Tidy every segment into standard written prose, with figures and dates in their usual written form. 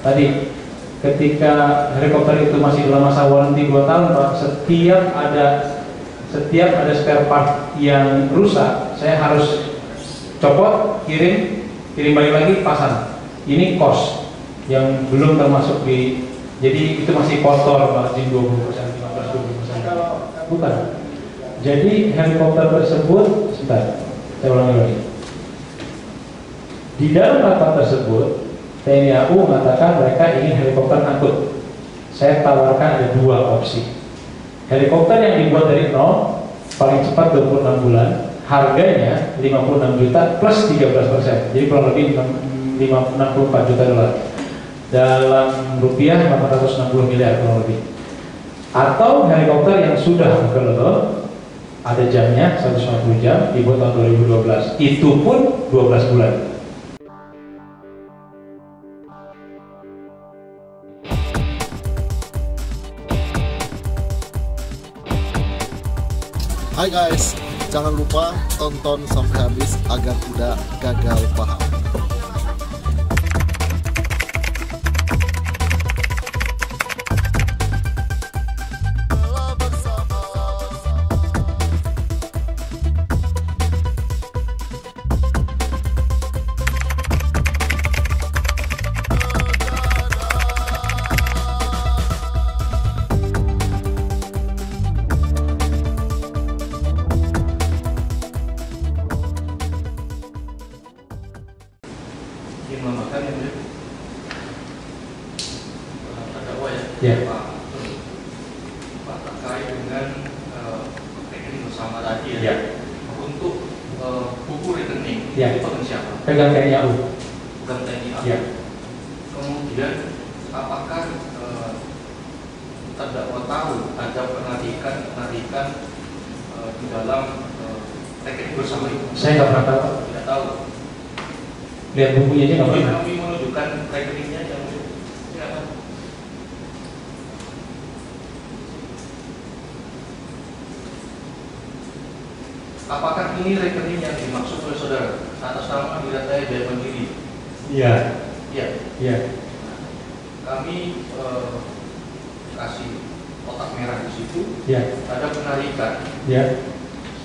Tadi ketika helikopter itu masih dalam masa warranty 2 tahun Pak, setiap ada spare part yang rusak, saya harus copot, kirim balik lagi, pasang. Ini cost yang belum termasuk di, jadi itu masih kotor margin 20%, 15-20%. Bukan. Jadi helikopter tersebut, sebentar, saya ulangi lagi. Di dalam rapat tersebut, TNI AU mengatakan mereka ingin helikopter angkut. Saya tawarkan ada 2 opsi. Helikopter yang dibuat dari nol, paling cepat 26 bulan, harganya 56 juta plus 13%, jadi kurang lebih 64 juta dolar. Dalam rupiah 860 miliar kurang lebih. Atau helikopter yang sudah available, ada jamnya 150 jam, dibuat tahun 2012, itu pun 12 bulan. Hai guys, jangan lupa tonton sampai habis agar tidak gagal paham. Ya. Pak, terkait dengan rekening bersama tadi Ya. Untuk buku rekening Ya. itu pegang siapa? Pegang TNI AU. Bukan TNI AU. Ya. Kemudian apakah terdakwa tahu ada penarikan di dalam rekening bersama itu? Saya nggak pernah tahu. Tidak tahu. Lihat bukunya aja nggak pernah. Kami menunjukkan rekeningnya yang tidak tahu. Apakah ini rekening yang dimaksud oleh saudara atas nama Wirataya Jaya Mandiri? Iya. Iya. Iya. Kami kasih kotak merah di situ. Iya. Ada penarikan. Iya.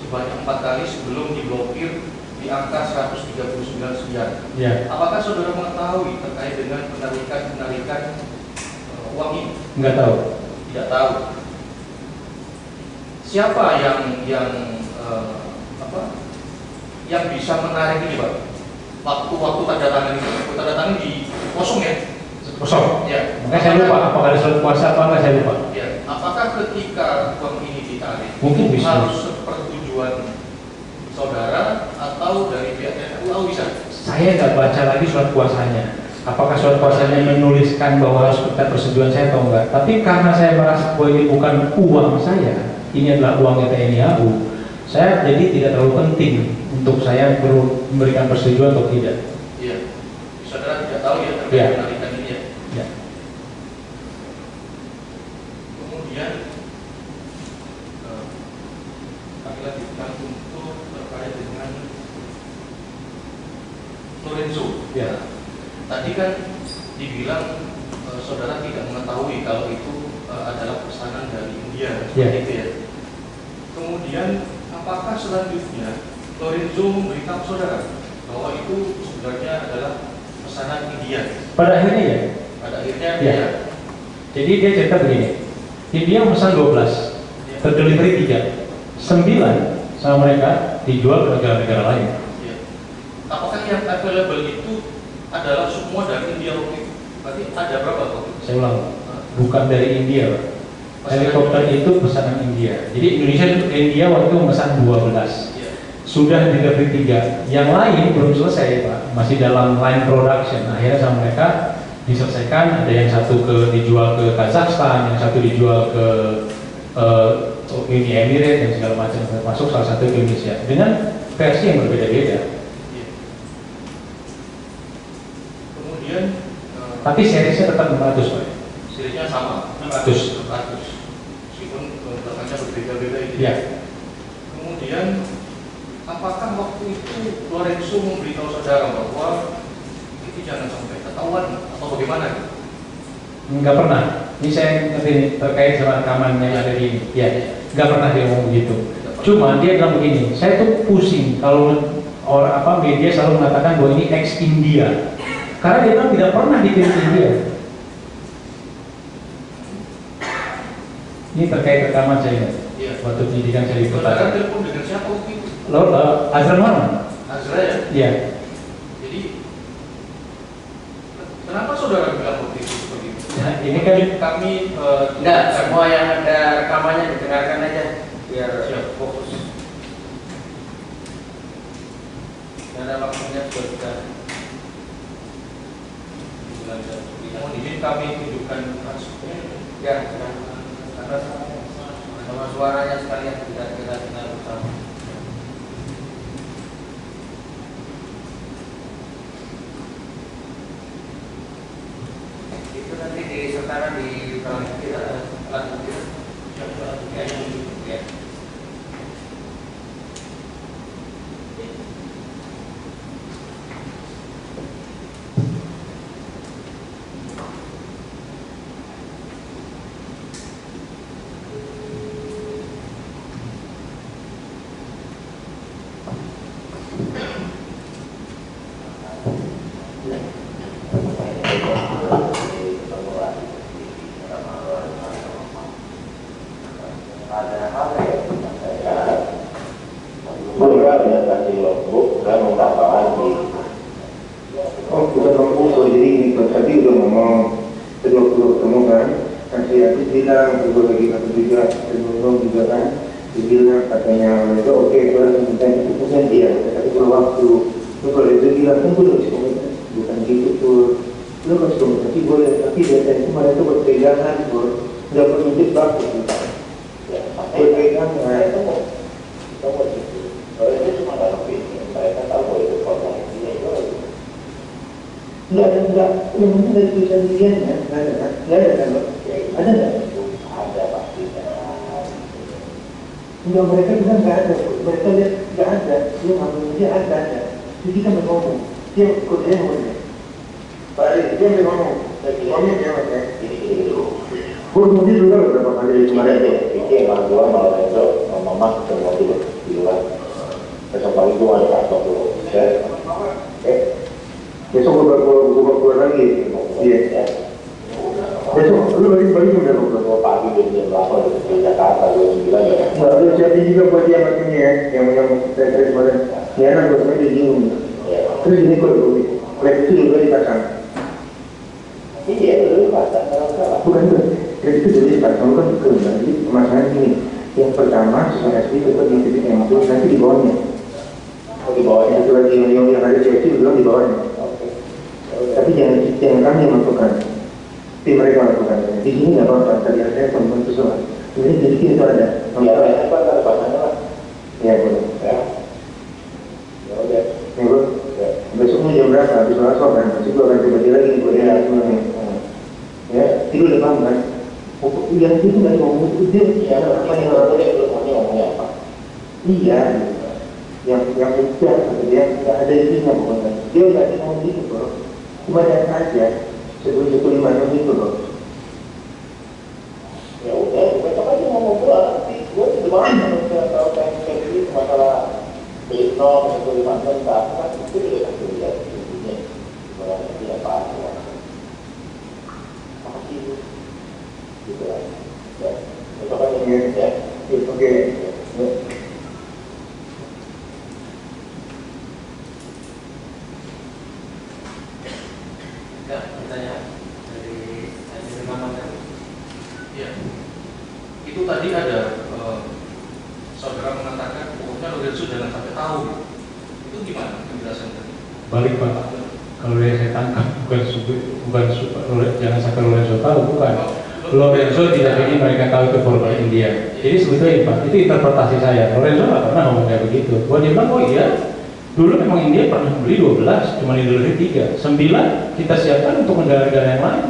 Sebanyak 4 kali sebelum diblokir di angka 139 sekian. Iya. Apakah saudara mengetahui terkait dengan penarikan uang ini? Nggak tahu. Tidak tahu. Siapa yang bisa menarik ini, Pak? Waktu tanda tangan ini, waktu tanda tangan di kosong ya? Kosong. Ya. Makanya saya lupa apakah ada surat kuasa apa enggak, saya lupa. Ya. Apakah ketika uang ini ditarik Mungkin bisa. harus sepersetujuan saudara atau dari pihak TNI bisa? Saya nggak baca lagi surat kuasanya. Apakah surat kuasanya menuliskan bahwa harus minta persetujuan saya atau enggak? Tapi karena saya merasa bahwa ini bukan uang saya, ini adalah uangnya TNI AU, saya jadi tidak terlalu penting untuk saya memberikan persetujuan atau tidak. Iya. Saudara tidak tahu ya terkait Ya. penarikan ini ya? Ya. Kemudian kami lanjutkan untuk terkait dengan Lorenzo. Ya. Tadi kan dibilang saudara tidak mengetahui kalau itu adalah pesanan dari India, Ya. itu ya. Kemudian apakah selanjutnya Lorenzo memberitahu saudara bahwa itu sebenarnya adalah pesanan India? Pada akhirnya ya. Pada akhirnya Ya. ya. Jadi dia cerita begini. India pesan 12, terdelivery 3, 9 sama mereka dijual ke negara-negara lain. Ya. Apakah yang available itu adalah semua dari India waktu itu? Berarti ada berapa waktu itu? Saya ulang, bukan dari India, Pak. Helikopter itu pesanan India. Jadi India waktu itu memesan 12. Ya. Sudah delivery 3. Yang lain belum selesai, Pak. Masih dalam line production. Akhirnya sama mereka diselesaikan. Ada yang satu dijual ke Kazakhstan, yang satu dijual ke Uni Emirat dan segala macam. Termasuk salah satu ke Indonesia dengan versi yang berbeda-beda. Ya. Kemudian Tapi seriesnya tetap 600, Pak. seriesnya sama 600. 600. Meskipun letaknya berbeda-beda itu. Ya. Kemudian apakah waktu itu Lorenzo memberitahu saudara bahwa itu jangan sampai ketahuan atau bagaimana? Nggak pernah. Ini saya ngerti nih, terkait sama rekaman yang ada di ini. Ya, nggak pernah dia ngomong begitu. Cuma dia bilang begini, saya tuh pusing kalau orang media selalu mengatakan bahwa ini ex India. Karena dia bilang tidak pernah dikirim ke India. Ini terkait rekaman saya. Iya. Waktu pendidikan saya di Saudara kota. telepon dengan siapa waktu itu? Lalu Azra mana? Azra ya? Iya. Jadi kenapa saudara bilang waktu itu seperti itu? Nah, ini kan Kami Enggak, semua yang ada rekamannya didengarkan aja biar Siap. fokus. Karena waktunya sudah mohon izin kami tunjukkan kasusnya. ya karena sama suaranya sekalian kita dengar bersama. Itu nanti disertakan di dalam kita alat bukti. Ya. Oh, bukan Lombok, jadi tadi udah ngomong tadi waktu ketemu kan, kasih aku bilang, gue lagi aku juga, belum juga kan, dia bilang katanya itu oke, gue minta itu punya dia, tapi kalau waktu, lu kalau dia bilang kan gue harus komunikasi, bukan gitu tuh, lu harus komunikasi boleh, tapi dia tadi kemarin itu berpegangan, gue nggak perlu jebak gitu, berpegangan. Kalau itu cuma dalam ini, mereka tahu bahwa itu korban dia itu Enggak, yang penting dari tulisan diriannya, nggak ada kan? Ada nggak? ada pastinya. Enggak, mereka bilang nggak ada, mereka lihat nggak ada, dia ngambil dia ada. Jadi kita mau ngomong, dia kodenya ngomongnya. Pak Ali, dia mau ngomong, ngomongnya dia mas ya. Ini dulu. Gue kemudian juga beberapa kali kemarin itu. Ini emang gua malah itu mama ketemu dulu di luar. Besok pagi gua ada kantor dulu. Besok gue keluar lagi. Iya. Besok lu balik udah Gua pagi jam 8 di Jakarta, jam 9 ya. Nah, lu jadi juga buat dia macamnya ya, yang saya kemarin. Ya, anak gue sebenarnya dia bingung. Terus ini kok dulu, lab itu juga dipasang. Iya, dulu pasang kalau salah. Bukan itu, lab itu jadi dipasang kan ke jadi pemasangan gini. Yang pertama, sesuai SP tetap di titik yang itu, nanti di bawahnya. Oh, di bawahnya. Itu lagi yang ada CFC bilang di bawahnya. Oke. Tapi jangan kami yang menentukan. Tim mereka menentukan. Di sini nggak apa-apa, tadi ada teman-teman sesuai. Ini jadi itu ada. Ya, apa ada pasangnya lah. Ya, boleh. Ya. Ya udah. Ya, bro. Besoknya jam berapa? Habis sholat asar kan? Pasti gue akan coba lagi buat dia semuanya. Ya, itu udah paham kan? Yang itu nggak ngomong itu dia. Ya, apa yang boleh ngomongnya apa? Iya. Yang udah kata dia nggak ada isinya pokoknya. Dia nggak ada ngomong gitu bro. Cuma datang aja. 1,5 itu bro. Ya udah, besok aja ngomong gua nanti gua di depan kalau kayak gini masalah beli nol, itu 5 juta, kan itu juga kasih lihat intinya gimana nanti apa pasti gitu lah. Ya, besok aja ya. Oke. Enggak, bertanya dari rekaman tadi. Ya. Itu tadi ada saudara mengatakan pokoknya Lorenzo jangan sampai tahu. Itu gimana penjelasan tadi? balik Pak. Kalau yang saya tangkap jangan sampai Lorenzo tahu, bukan. Lorenzo tidak ingin mereka tahu itu formal India. Jadi sebetulnya Pak, itu interpretasi saya. Lorenzo nggak pernah ngomong kayak begitu. Gua dia bilang, oh iya, dulu memang India pernah beli 12, cuma Indonesia 3, 9 kita siapkan untuk negara-negara yang lain.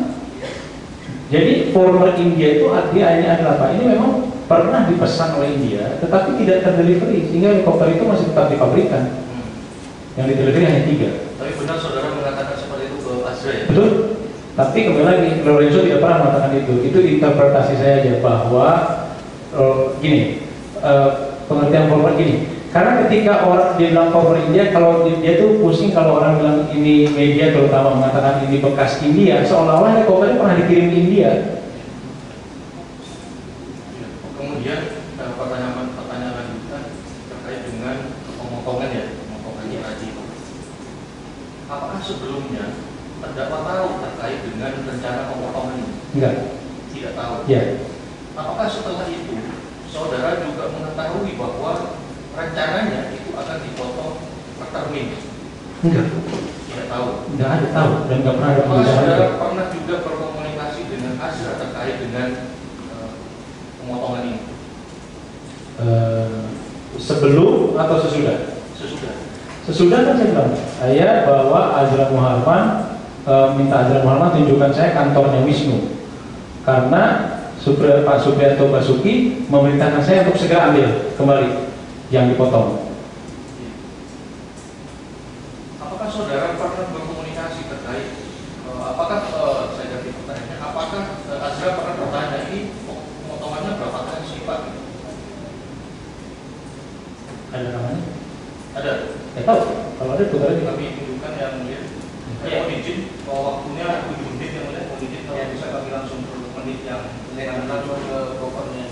Jadi formal India itu artinya adalah apa? Ini memang pernah dipesan oleh India, tetapi tidak terdelivery, sehingga helikopter itu masih tetap dipabrikan. Yang didelivery hanya 3. Tapi benar saudara mengatakan seperti itu ke Azra ya? Betul? Tapi kembali lagi, Lorenzo tidak pernah mengatakan itu. Itu interpretasi saya aja bahwa gini, pengertian forward gini. Karena ketika orang dia bilang forward India, kalau dia tuh pusing kalau orang bilang ini media terutama mengatakan ini bekas India, seolah-olah helikopternya pernah dikirim ke India. Kemudian pertanyaan lanjutan terkait dengan pemotongan ya, pemotongan haji. Apakah sebelumnya terdakwa tahu terkait dengan rencana pemotongan ini? Enggak. Tidak tahu. Ya. Apakah setelah itu saudara juga mengetahui bahwa rencananya itu akan dipotong per termin? Enggak. Tidak tahu. Enggak ada tahu dan enggak pernah ada Apakah pembicaraan saudara itu. pernah juga berkomunikasi dengan Azra terkait dengan pemotongan ini? Sebelum atau sesudah? Sesudah. Sesudah kan saya bilang, saya bawa Azra Muharman, minta Azra Muharman tunjukkan saya kantornya Wisnu, karena Pak Supriyanto Basuki memerintahkan saya untuk segera ambil kembali yang dipotong. Apakah saudara pernah berkomunikasi terkait? Apakah saya ganti pertanyaannya? Apakah Azra pernah bertanya ini pemotongannya berapa kali sih Pak? Ada namanya? Ada. Tahu. Kalau ada putar aja. Kami tunjukkan yang mulia. Saya mohon izin, waktunya 7 menit yang mulia. Mohon izin kalau bisa kami langsung ke menit yang langsung ke pokoknya.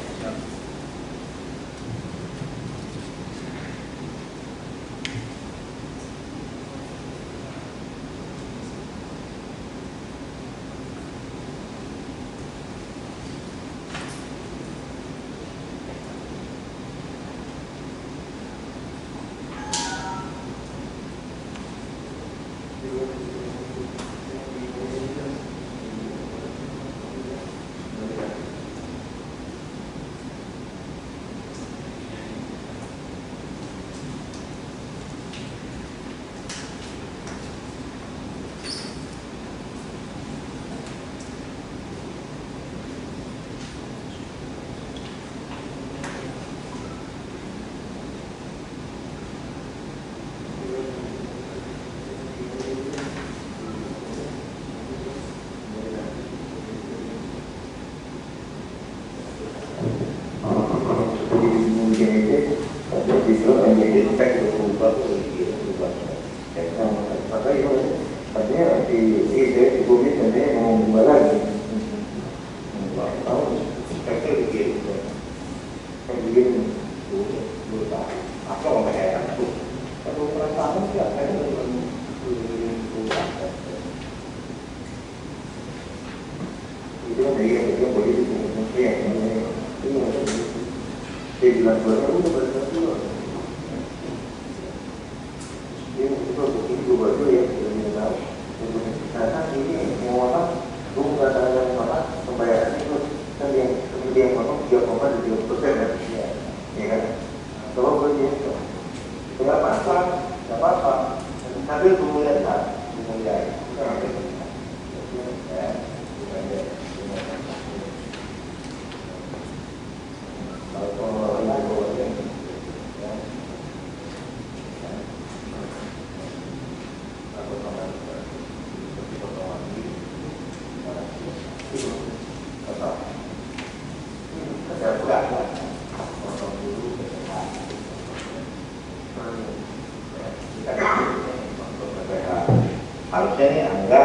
Harusnya nih Angga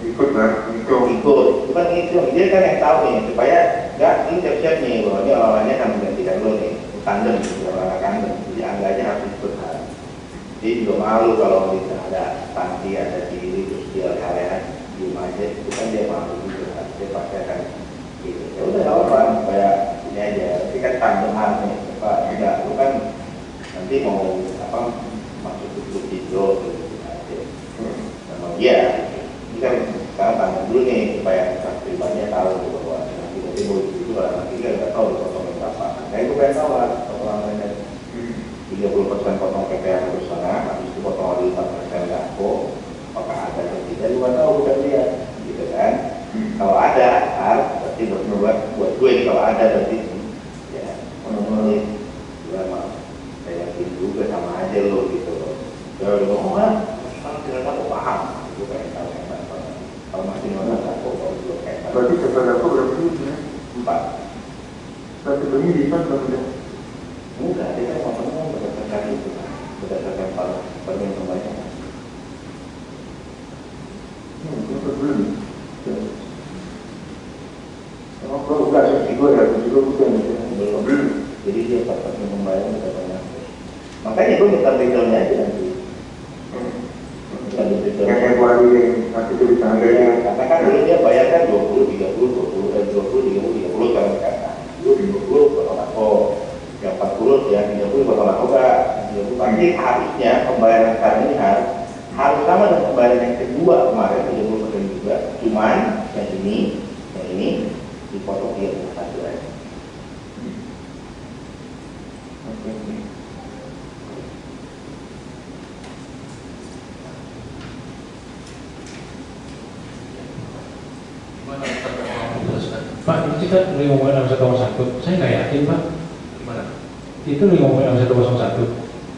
ikut. Itu kan itu dia kan yang tahu nih supaya nggak ini siap-siap nih bahwa ini orang-orangnya akan menggantikan lo nih tandem, orang tandem. Jadi Angganya harus ikut. Dia juga malu kalau misalnya ada panti, ada diri terus dia leha-leha di rumah aja, itu kan dia malu juga. Dia pasti akan gitu. Ya udah nggak apa-apa, supaya ini aja. Tapi kan tandeman nih, Pak. Enggak, lu kan nanti mau apa masuk ke grup hijau gitu aja. Iya, ini kan sekarang tanya dulu nih supaya pribadinya tahu bahwa nanti mau itu nanti kan nggak tahu potongnya berapa. Nah itu pengen tahu lah potongannya 30% potong PPh terus sana, habis itu potong lagi 4% gako, apakah ada atau tidak juga tahu bukan dia, gitu kan? Kalau ada, berarti buat gue kalau ada berarti ya menurut gue mah saya yakin juga sama aja lo gitu. Kalau lo ngomong kan tidak tahu paham, gue pengen tahu. Kalau masih nona satu, kalau belum kayak Berarti kepada aku berapa duitnya? 4. Satu beli di kan berapa? Enggak, kita ngomong berdasarkan itu, berdasarkan permen pembayaran. Itu belum. Oh, bukan, juga bukan. Belum. Jadi dia dapat pembayaran kita banyak. Makanya gue minta detailnya aja nanti. Yang Februari nanti itu bisa ada Ya, ya. karena kan dulu dia bayarkan 20, 30 kalau sekarang. 20 bakal aku. Yang 40 ya 30 bakal aku enggak. Tapi harusnya pembayaran sekarang ini harus sama dengan pembayaran yang kedua kemarin 30% juga. Cuman yang ini dipotong 31 aja. Gimana Ustaz mau menjelaskan? Pak, itu kita lagi ngomongin 6101. Saya nggak yakin, Pak. Gimana? Itu lagi ngomongin 6101.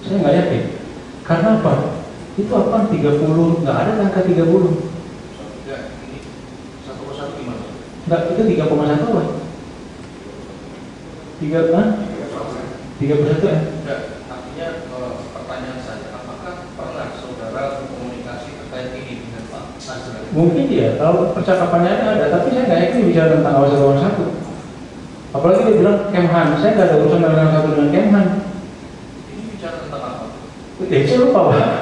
Saya nggak yakin. Karena apa? Itu apa? 30, nggak ada angka 30. Enggak, ini 101 gimana? Nggak, itu 3,1 Pak. 31 ya? Enggak, artinya pertanyaan saya, apakah pernah saudara berkomunikasi terkait ini dengan Pak Azra? Mungkin ya, kalau percakapannya ada, tapi saya nggak yakin bicara tentang awas 101. Apalagi dia bilang Kemhan, saya nggak ada urusan dengan satu dengan Kemhan. Ini bicara tentang apa? Saya lupa Pak.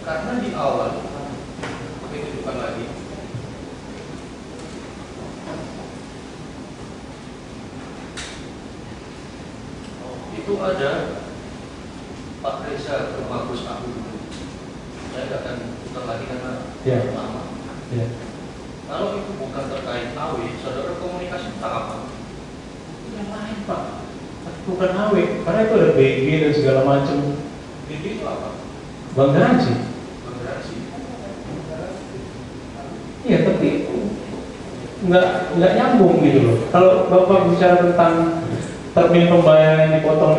Karena di awal, oke tunjukkan lagi. Itu ada Pak Reza ke Bagus aku dulu. Saya nggak akan putar lagi karena Ya. lama. Ya. Kalau itu bukan terkait AW, saudara komunikasi tentang apa? Yang lain Pak, bukan AW, karena itu ada BG dan segala macam. BG itu apa? Bank garansi. Garansi. Iya, tapi nggak nyambung gitu loh. Kalau Bapak bicara tentang termin pembayaran yang dipotong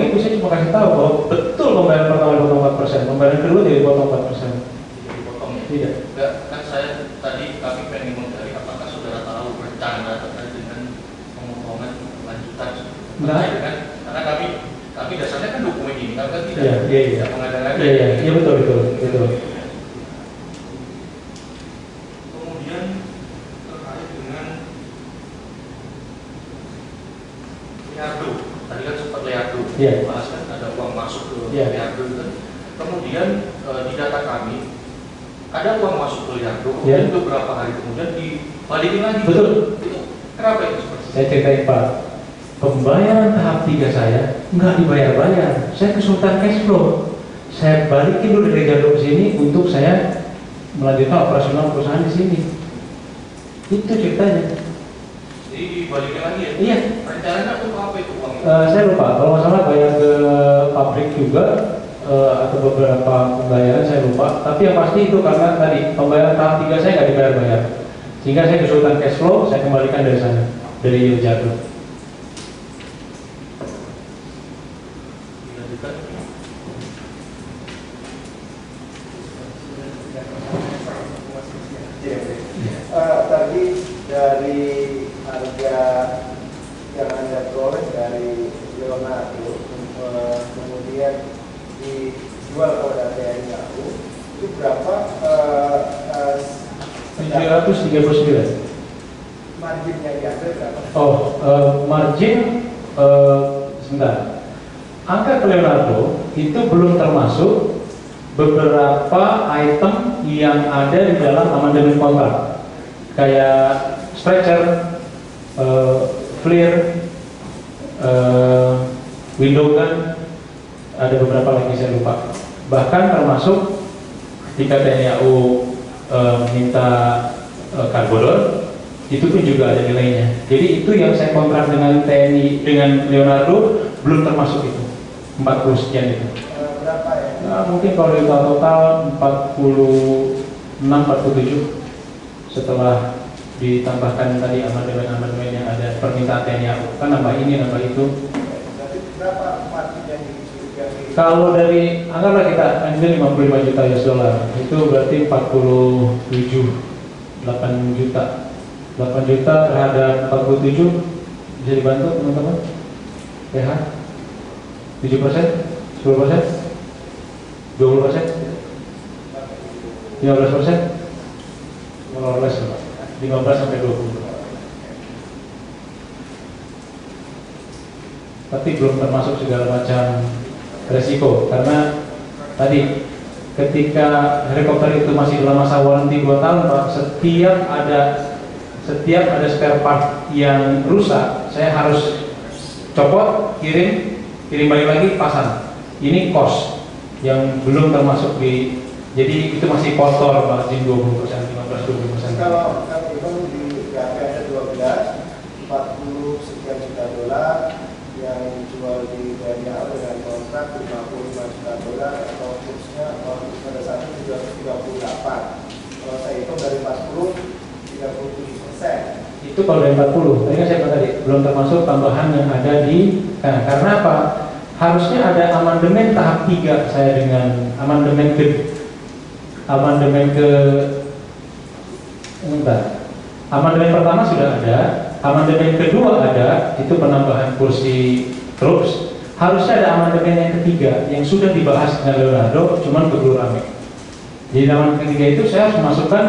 itu, saya cuma kasih tahu bahwa betul pembayaran pertama dipotong 4%, pembayaran kedua dia dipotong 4%. Dipotong ya? Tidak. Enggak, kan saya tadi kami pengen mencari apakah saudara tahu rencana terkait dengan pemotongan lanjutan. Enggak. Kan? Karena kami dasarnya kan dokumen ini, kan tidak Iya. mengadakan. Iya, betul. Kemudian terkait dengan Leardo, tadi kan sempat Leardo, Iya. bahas kan ada uang masuk ke Iya. Leardo kan. Kemudian di data kami ada uang masuk ke Leardo, Iya. kemudian beberapa hari kemudian dibalikin lagi. Betul. Itu kenapa itu seperti itu? Saya ceritain Pak, pembayaran tahap 3 saya nggak dibayar-bayar. Saya kesulitan cash flow. Saya balikin dulu dari Leardo ke sini untuk saya melanjutkan operasional perusahaan di sini. Itu ceritanya. Jadi dibalikin lagi ya? Iya. Rencananya untuk apa itu uang? Saya lupa, kalau nggak salah bayar ke pabrik juga atau beberapa pembayaran saya lupa. Tapi yang pasti itu karena tadi pembayaran tahap 3 saya nggak dibayar-bayar, sehingga saya kesulitan cash flow, saya kembalikan dari sana, dari Jadul. Dilanjutkan. Tadi dari harga yang Anda peroleh dari Leonardo, kemudian dijual kepada TNI aku, itu berapa 739. margin yang diambil berapa? Margin sebentar. Angka ke Leonardo itu belum termasuk beberapa item yang ada di dalam amandemen kontrak, kayak stretcher, flare, window gun, ada beberapa lagi saya lupa. Bahkan termasuk ketika TNI AU minta karbodor, itu pun juga ada nilainya. Jadi itu yang saya kontrak dengan TNI, dengan Leonardo belum termasuk itu 40 sekian itu. Berapa ya? Nah, mungkin kalau di total 46-47 setelah ditambahkan tadi amandemen yang ada permintaan TNI AU, kan nambah ini nambah itu. Berarti berapa margin yang Kalau dari anggaplah kita ambil 55 juta US dollar, itu berarti 8 juta. 8 juta terhadap 47 bisa dibantu teman-teman? PH 7%, 10%, 20%, 15%, 15 sampai 20. Tapi belum termasuk segala macam resiko, karena tadi ketika helikopter itu masih dalam masa warranty 2 tahun Pak, setiap ada spare part yang rusak, saya harus copot, kirim balik lagi, pasang. Ini cost yang belum termasuk di, jadi itu masih kotor margin 20%, 15-20%. Kalau itu di GAP ada 12, 40 sekian juta dolar yang dijual di Daniel dengan kontrak 55 juta dolar atau kursnya pada saat itu 338. Kalau saya hitung dari 40, 37%. Itu kalau dari 40, tadi kan saya bilang tadi belum termasuk tambahan yang ada di, nah, karena apa? Harusnya ada amandemen tahap 3 saya dengan amandemen ke amandemen pertama sudah ada, amandemen kedua ada, itu penambahan kursi troops. Harusnya ada amandemen yang ketiga yang sudah dibahas dengan Leonardo, cuman keburu rame. Di amandemen ketiga itu saya harus memasukkan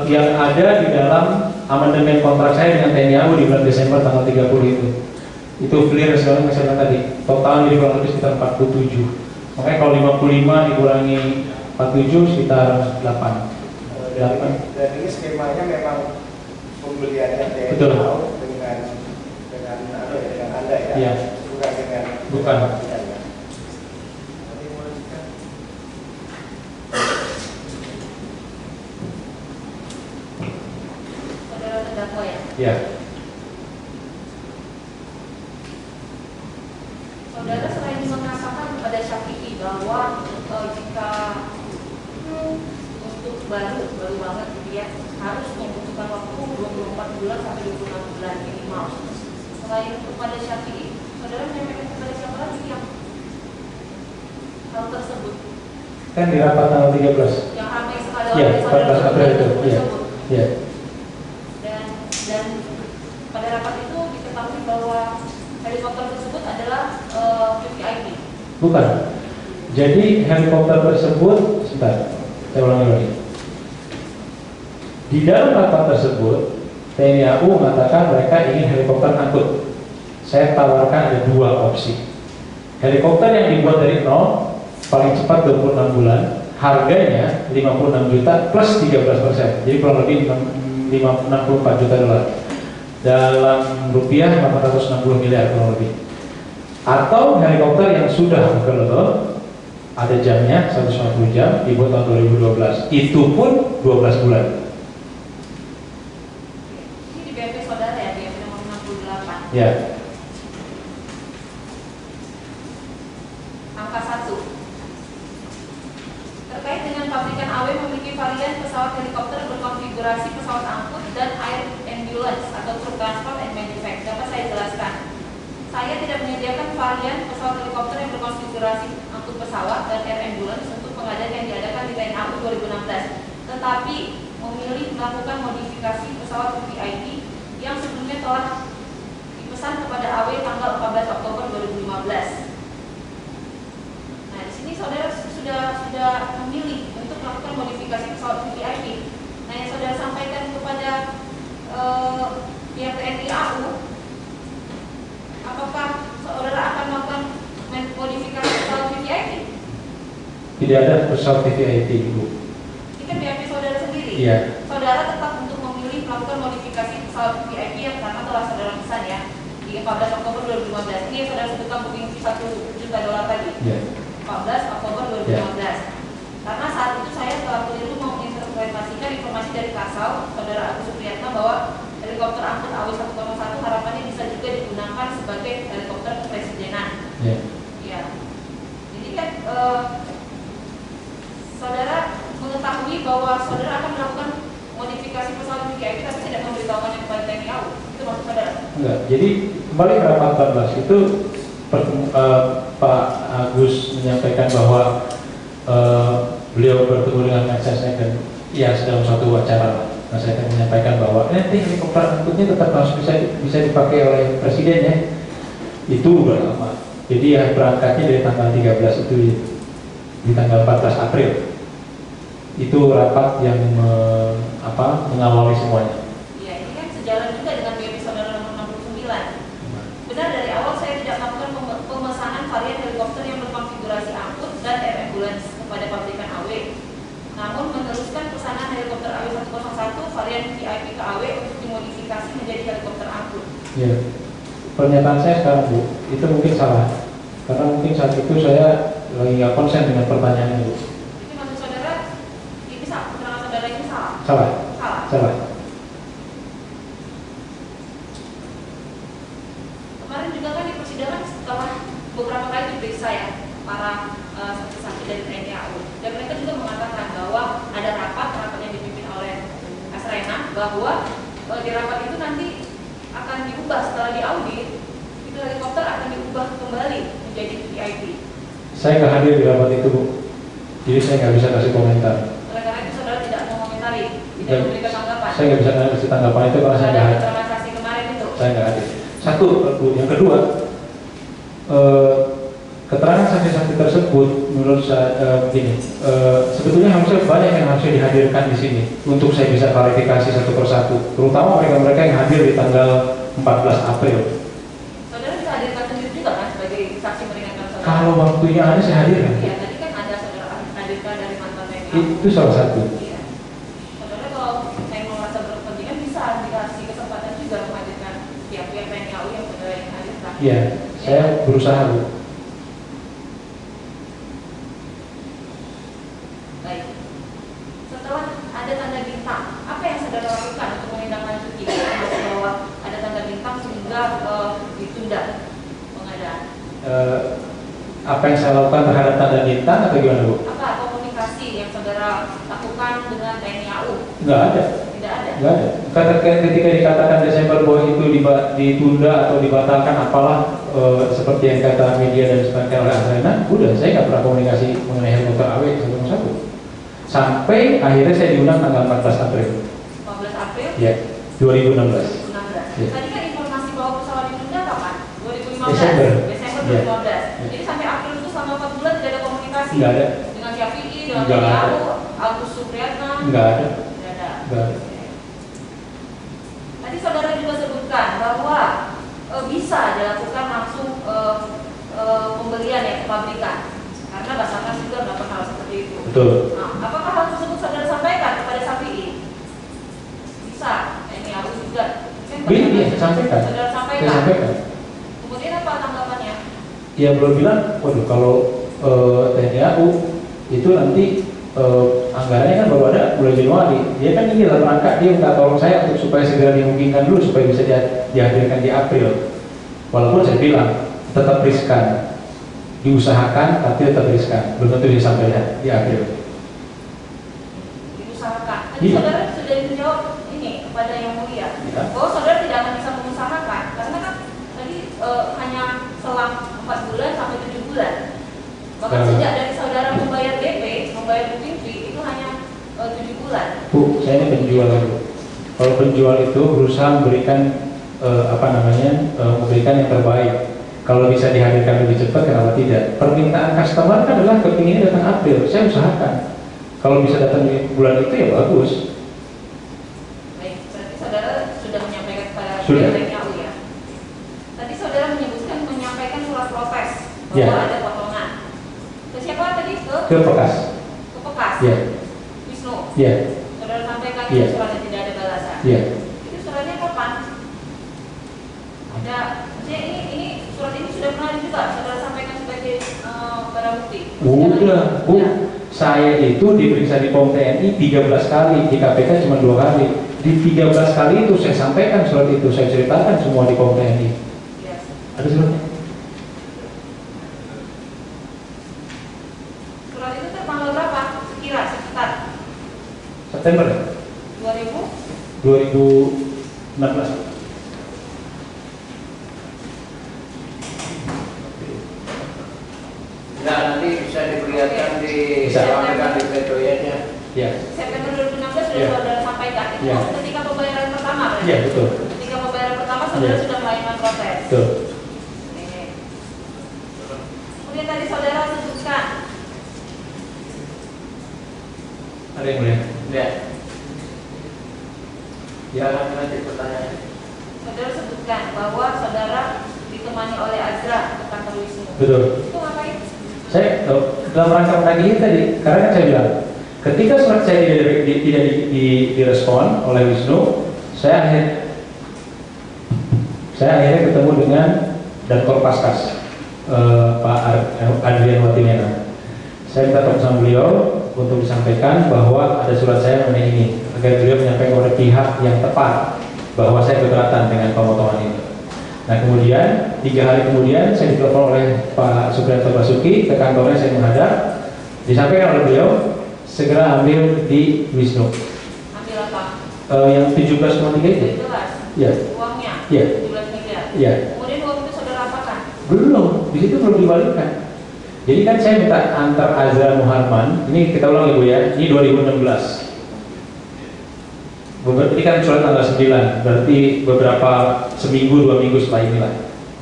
yang ada di dalam amandemen kontrak saya dengan TNI AU di bulan Desember tanggal 30 itu. Itu clear sekarang saya bilang tadi, totalnya di kurang lebih sekitar 47. Makanya kalau 55 dikurangi 47 sekitar 8. Dan ini skemanya memang pembeliannya TNI Betul. AU dengan Anda ya, Iya. bukan dengan Bukan. ya. Saudara terdakwa ya? Ya. Saudara selain mengatakan kepada Syafi'i bahwa jika untuk baru banget gitu ya, harus membutuhkan waktu 24 bulan sampai 26 bulan minimal. Selain kepada Syafi'i, saudara menyampaikan kepada siapa lagi yang hal tersebut? Kan di rapat tanggal 13. Yang ramai sekali Ya, oleh saudara 14 April itu. Iya. tersebut. Ya. Dan pada rapat itu diketahui bahwa helikopter tersebut adalah VVIP. Bukan. Jadi helikopter tersebut, sebentar, saya ulangi lagi. Di dalam rapat tersebut, TNI AU mengatakan mereka ingin helikopter angkut. Saya tawarkan ada 2 opsi. Helikopter yang dibuat dari nol, paling cepat 26 bulan, harganya 56 juta plus 13%. Jadi kurang lebih 64 juta dolar. Dalam rupiah 860 miliar kurang lebih. Atau helikopter yang sudah available, ada jamnya 150 jam, dibuat tahun 2012. Itu pun 12 bulan. Ini di BAP saudara ya, BAP nomor 68. Ya. Angka 1. Terkait dengan pabrikan AW memiliki varian pesawat helikopter berkonfigurasi pesawat angkut dan air ambulance atau truk transport and manufacture. Dapat saya jelaskan? Saya tidak menyediakan varian pesawat helikopter yang berkonfigurasi angkut pesawat dan air ambulance untuk pengadaan yang diadakan di TNI AU 2016, tetapi memilih melakukan modifikasi pesawat VIP yang sebelumnya telah dipesan kepada AW tanggal 14 Oktober 2015. Nah, di sini saudara sudah memilih untuk melakukan modifikasi pesawat VIP. Nah, yang saudara sampaikan kepada pihak TNI AU, apakah saudara akan melakukan modifikasi pesawat VIP? Tidak ada pesawat VVIP, Ibu. Ini kan VIP saudara sendiri. Iya. Saudara tetap untuk memilih melakukan modifikasi pesawat VIP yang karena telah saudara pesan ya di 14 Oktober 2015. Ini yang saudara sebutkan booking fee 1 juta dolar tadi. Iya. 14 Oktober 2015. Karena saat itu saya telah keliru menginterpretasikan informasi dari Kasal, saudara Agus Supriyatna, bahwa helikopter angkut AW 1,1 harapannya bisa juga digunakan sebagai helikopter kepresidenan. Iya. Ya. Jadi kan saudara mengetahui bahwa saudara akan melakukan modifikasi pesawat VIP tapi tidak memberitahukannya kepada TNI AU. Itu maksud saudara? Enggak. Jadi kembali ke rapat 14 itu Pak Agus menyampaikan bahwa beliau bertemu dengan Mensesnek dan ya dalam suatu acara. Nah, saya akan menyampaikan bahwa nanti helikopter angkutnya tetap harus bisa dipakai oleh presiden ya. Itu udah lama. Jadi ya berangkatnya dari tanggal 13 itu di tanggal 14 April. Itu rapat yang mengawali semuanya. Iya, ini kan sejalan juga dengan BAP Saudara nomor 69. Benar dari awal saya tidak melakukan pemesanan varian helikopter yang berkonfigurasi angkut dan air ambulance kepada pabrikan AW. Namun meneruskan pesanan helikopter AW101 varian VIP ke AW untuk dimodifikasi menjadi helikopter angkut. Ya, pernyataan saya sekarang Bu, itu mungkin salah. Karena mungkin saat itu saya lagi nggak konsen dengan pertanyaan itu. Jadi maksud saudara, ini keterangan saudara ini salah? Salah. Salah. Salah. Kemarin juga kan di persidangan setelah beberapa kali diperiksa ya para saksi-saksi dari TNI AU, dan mereka juga mengatakan bahwa ada rapat yang dipimpin oleh Asrena bahwa di rapat itu nanti akan diubah setelah diaudit, itu helikopter akan diubah kembali menjadi VIP. Saya nggak hadir di rapat itu Bu, jadi saya nggak bisa kasih komentar. Oleh karena itu saudara tidak mengomentari, tidak memberikan tanggapan. Saya nggak bisa kasih tanggapan itu karena saya nggak hadir. Keterangan saksi kemarin itu. Saya nggak hadir. Satu, Bu. Yang kedua, keterangan saksi-saksi tersebut menurut saya begini, sebetulnya harusnya banyak yang harusnya dihadirkan di sini untuk saya bisa klarifikasi satu persatu, terutama mereka-mereka yang hadir di tanggal 14 April. Saudara bisa hadirkan sendiri juga kan sebagai saksi meringankan saudara? Kalau waktunya ada saya hadirkan. Iya, tadi kan ada saudara hadirkan dari mantan TNI. Itu salah satu. Iya. Saudara kalau saya merasa berkepentingan bisa dikasih kesempatan juga menghadirkan pihak-pihak TNI AU yang saudara yang hadirkan. Iya, saya berusaha Bu. Baik. Setelah ada tanda bintang, apa yang saudara lakukan untuk menindaklanjuti informasi bahwa ada tanda bintang sehingga ditunda pengadaan? Apa yang saya lakukan terhadap tanda bintang atau gimana Bu? Apa komunikasi yang saudara lakukan dengan TNI AU? Nggak ada. Tidak ada. Nggak ada. Ketika dikatakan Desember bahwa itu ditunda atau dibatalkan apalah seperti yang kata media dan sebagainya oleh Asrena, udah saya nggak pernah komunikasi mengenai helikopter AW101 sampai akhirnya saya diundang tanggal 14 April. 15 April? Ya, 2016. 2016. Ya. Tadi kan informasi bahwa pesawat ditunda kapan? 2015. Desember. Desember Ya. 2015. Jadi sampai April itu selama 4 bulan tidak ada komunikasi. Nggak ada. Dengan Syafi'i, dengan Nggak TNI ada. AU, Agus Supriyatna. Nggak ada. Tidak ada. Nggak ada. Tadi saudara juga sebutkan bahwa bisa dilakukan langsung pembelian ya ke pabrikan, karena Basarnas juga melakukan hal seperti itu. Betul. Nah, apakah hal tersebut saudara sampaikan kepada Syafi'i? Bisa, TNI AU juga. Iya, saya sampaikan. Saudara sampaikan. Saya sampaikan. Kemudian apa tanggapannya? Ya belum bilang, waduh kalau TNI AU itu nanti anggarannya kan baru ada bulan Januari. Dia kan ini dalam rangka dia minta tolong saya untuk supaya segera dimungkinkan dulu supaya bisa dihadirkan di April. Walaupun saya bilang tetap riskan, diusahakan tapi tetap riskan. Belum tentu disampaikan di April. Diusahakan. Tadi Iya. saudara sudah menjawab ini kepada yang mulia Ya. bahwa saudara tidak akan bisa mengusahakan karena kan tadi hanya selang 4 bulan sampai 7 bulan. Bahkan sejak dari saudara membayar DP, membayar booking fee itu hanya 7 bulan. Bu, saya ini penjual Bu. Kalau penjual itu berusaha memberikan memberikan yang terbaik. Kalau bisa dihadirkan lebih cepat, kenapa tidak? Permintaan customer kan adalah kepingin datang April. Saya usahakan. Kalau bisa datang di bulan itu ya bagus. Baik, berarti saudara sudah menyampaikan kepada Sudah. TNI AU ya. Tadi saudara menyebutkan menyampaikan surat protes bahwa Ya. ada potongan. Ke siapa tadi? Ke Bekas. Ke Bekas. Ya. Wisnu. Ya. Saudara sampaikan Ya. itu suratnya tidak ada balasan. Ya. Itu suratnya kapan? Ada. Maksudnya ini surat ini sudah pernah juga saudara sampaikan sebagai barang bukti. Udah, Bu. Ya. Saya itu diperiksa di POM TNI 13 kali, di KPK cuma 2 kali. Di 13 kali itu saya sampaikan surat itu, saya ceritakan semua di POM TNI. Yes. Ada suratnya? Surat itu tertanggal berapa? Sekitar September 2000. 2016. sudah Iya. saudara sampaikan itu Iya. ketika pembayaran pertama berarti? Iya, betul. Ketika pembayaran pertama saudara Iya. sudah melayangkan protes. Betul. Oke. Kemudian tadi saudara sebutkan Ada yang boleh? Ya. Ya, nanti pertanyaan. saudara sebutkan bahwa saudara ditemani oleh Azra ke kantor Wisnu. Betul. Itu ngapain? Saya dalam rangka menagihnya tadi, karena kan saya bilang, ketika surat saya tidak direspon oleh Wisnu, saya akhirnya ketemu dengan Datkor Paskas, Pak Adrian Watimena. Saya minta tolong sama beliau untuk disampaikan bahwa ada surat saya mengenai ini, agar beliau menyampaikan kepada pihak yang tepat bahwa saya keberatan dengan pemotongan itu. Nah kemudian 3 hari kemudian saya ditelepon oleh Pak Supriyanto Basuki ke kantornya, saya menghadap, disampaikan oleh beliau segera ambil di Wisnu. Ambil apa? Yang 17,3 itu. Jelas. Iya. Uangnya. Iya. 17 miliar. Iya. Kemudian uang itu saudara apakan? Belum, di situ belum dibalikkan. Jadi kan saya minta antar Azra Muharman, ini kita ulang ya Bu ya, ini 2016. Ini kan surat tanggal 9, berarti beberapa seminggu 2 minggu setelah inilah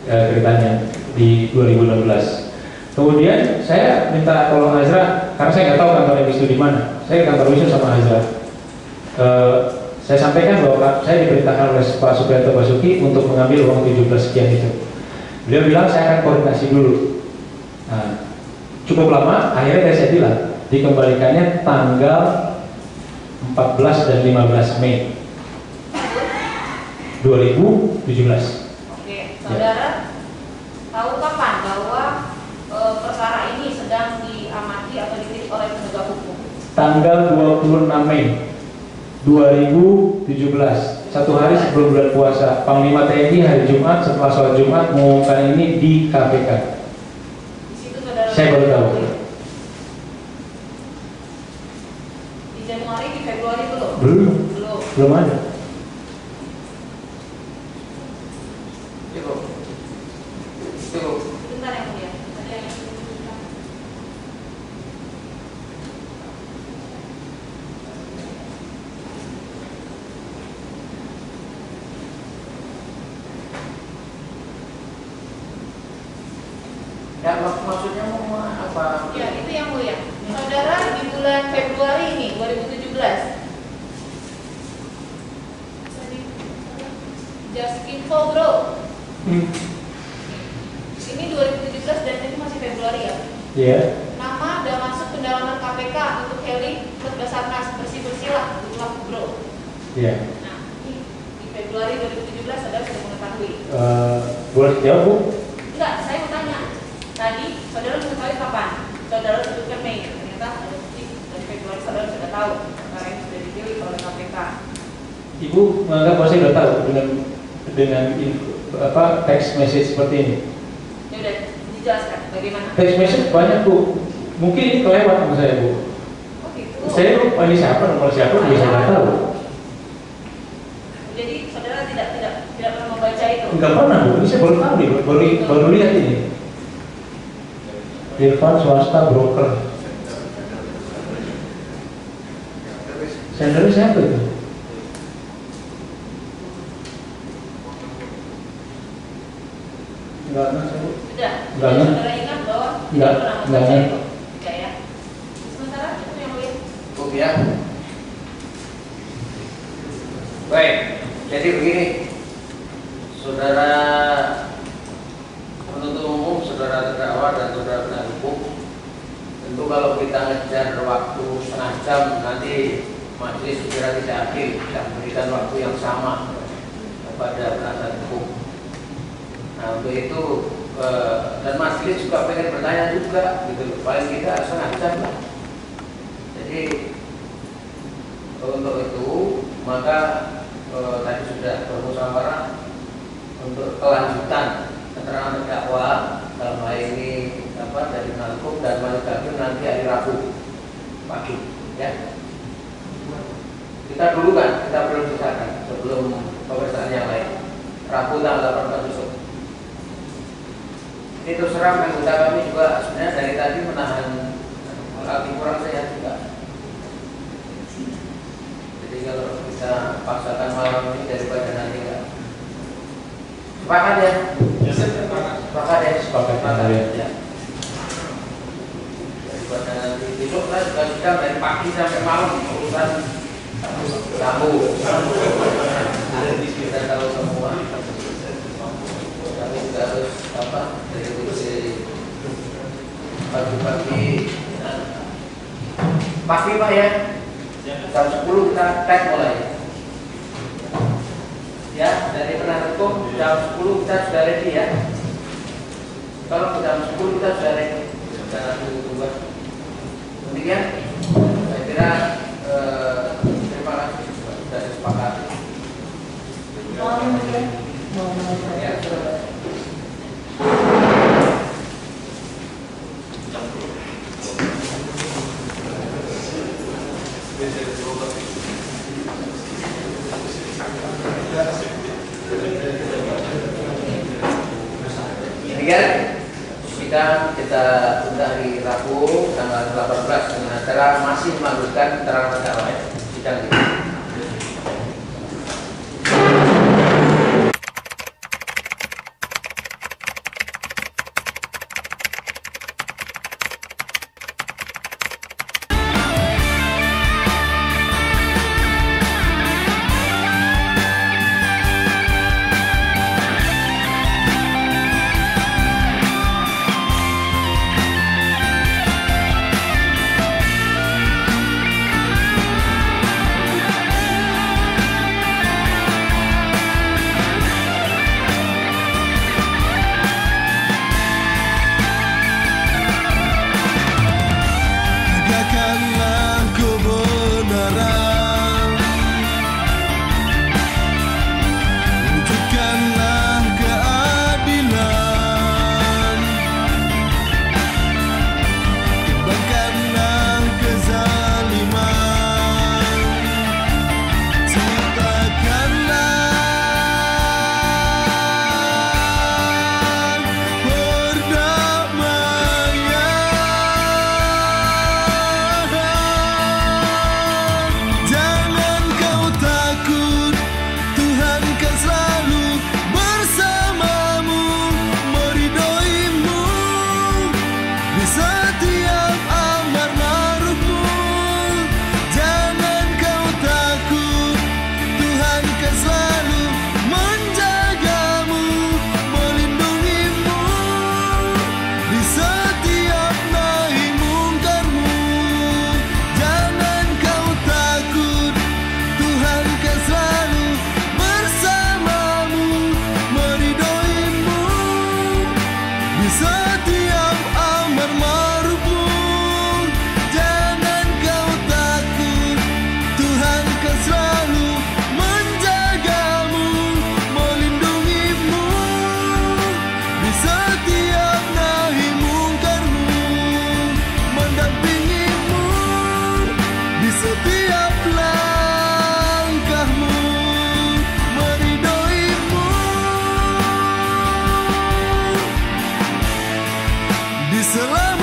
ceritanya di 2016. Kemudian saya minta tolong Azra, karena saya nggak tahu kantor Wisnu di mana. Saya ke kantor Wisnu sama Azra. Saya sampaikan bahwa saya diperintahkan oleh Pak Supriyanto Basuki untuk mengambil uang 17 sekian itu. Beliau bilang saya akan koordinasi dulu. Nah, cukup lama, akhirnya saya bilang dikembalikannya tanggal 14 dan 15 Mei 2017. Oke, saudara tahu kapan bahwa perkara ini sedang diamati atau diteliti oleh penegak hukum? Tanggal 26 Mei 2017, 1 hari sebelum bulan puasa, Panglima TNI hari Jumat setelah sholat Jumat mengumumkan ini di KPK. Di situ saudara Saya baru tahu. Di Januari, di Februari belum? Belum, Belum. belum ada. Cukup. Sebentar yang mulia. Ada yang Ya, maksudnya mau apa? Ya, itu yang mulia. Saudara di bulan Februari ini 2017. Just info bro. Ini 2017 dan ini masih Februari ya. Iya. Nama udah masuk pendalaman KPK untuk Heli plus Basarnas, bersih-bersih lah, itulah bro. Iya. Nah, ini di Februari 2017 saudara sudah mengetahui. Boleh jawab Bu? Enggak, saya mau tanya. Tadi saudara mengetahui kapan? Saudara sebutkan Mei. Ternyata ada bukti dari Februari saudara sudah tahu perkara ini sudah dipilih oleh KPK. Ibu menganggap bahwa saya sudah tahu dengan text message seperti ini. Ya udah dijelaskan bagaimana. Text message banyak Bu. Mungkin ini kelewat sama saya Bu. Oh gitu. Saya lupa ini siapa, nomor siapa, bisa nggak tahu. Jadi saudara tidak pernah membaca itu. Enggak pernah Bu. Ini saya baru tahu nih, baru lihat ini. Irfan swasta broker. Sendernya siapa itu? Enggak tahu saya Bu. Sudah. Enggak, Jadi enggak. saudara ingat bahwa Enggak, tidak pernah enggak, membaca enggak. itu. Tidak ya. Sementara itu yang mulia. Cukup ya. Baik, jadi begini, saudara penuntut umum, saudara terdakwa dan saudara penasihat hukum, tentu kalau kita ngejar waktu setengah jam nanti majelis segera tidak adil, tidak memberikan waktu yang sama kepada penasihat hukum. Nah untuk itu dan majelis juga pengen bertanya juga, gitu, paling kita setengah jam lah. Jadi untuk itu maka tadi sudah bermusyawarah untuk kelanjutan keterangan terdakwa dalam hal ini dari penasihat dan majelis hakim nanti hari Rabu pagi, ya. Kita dulu kan, kita belum sisakan sebelum pemeriksaan yang lain. Rabu tanggal 18 besok. Ini terus terang anggota kami juga sebenarnya dari tadi menahan lagi kurang sehat juga. Jadi sidang dari pagi sampai malam urusan tamu. Kita tahu semua. Kami juga harus dari pagi-pagi. Pagi Pak ya. Jam 10 kita tag mulai. Ya, dari penasihat hukum jam 10 kita sudah ready ya. Kalau jam 10 kita sudah ready. Sudah tunggu. Demikian, saya kira terima kasih sudah disepakati. Ya, sudah. Demikian sidang kita tunda hari Rabu tanggal 18 dengan acara masih melanjutkan keterangan terdakwa sidang ini. Selamat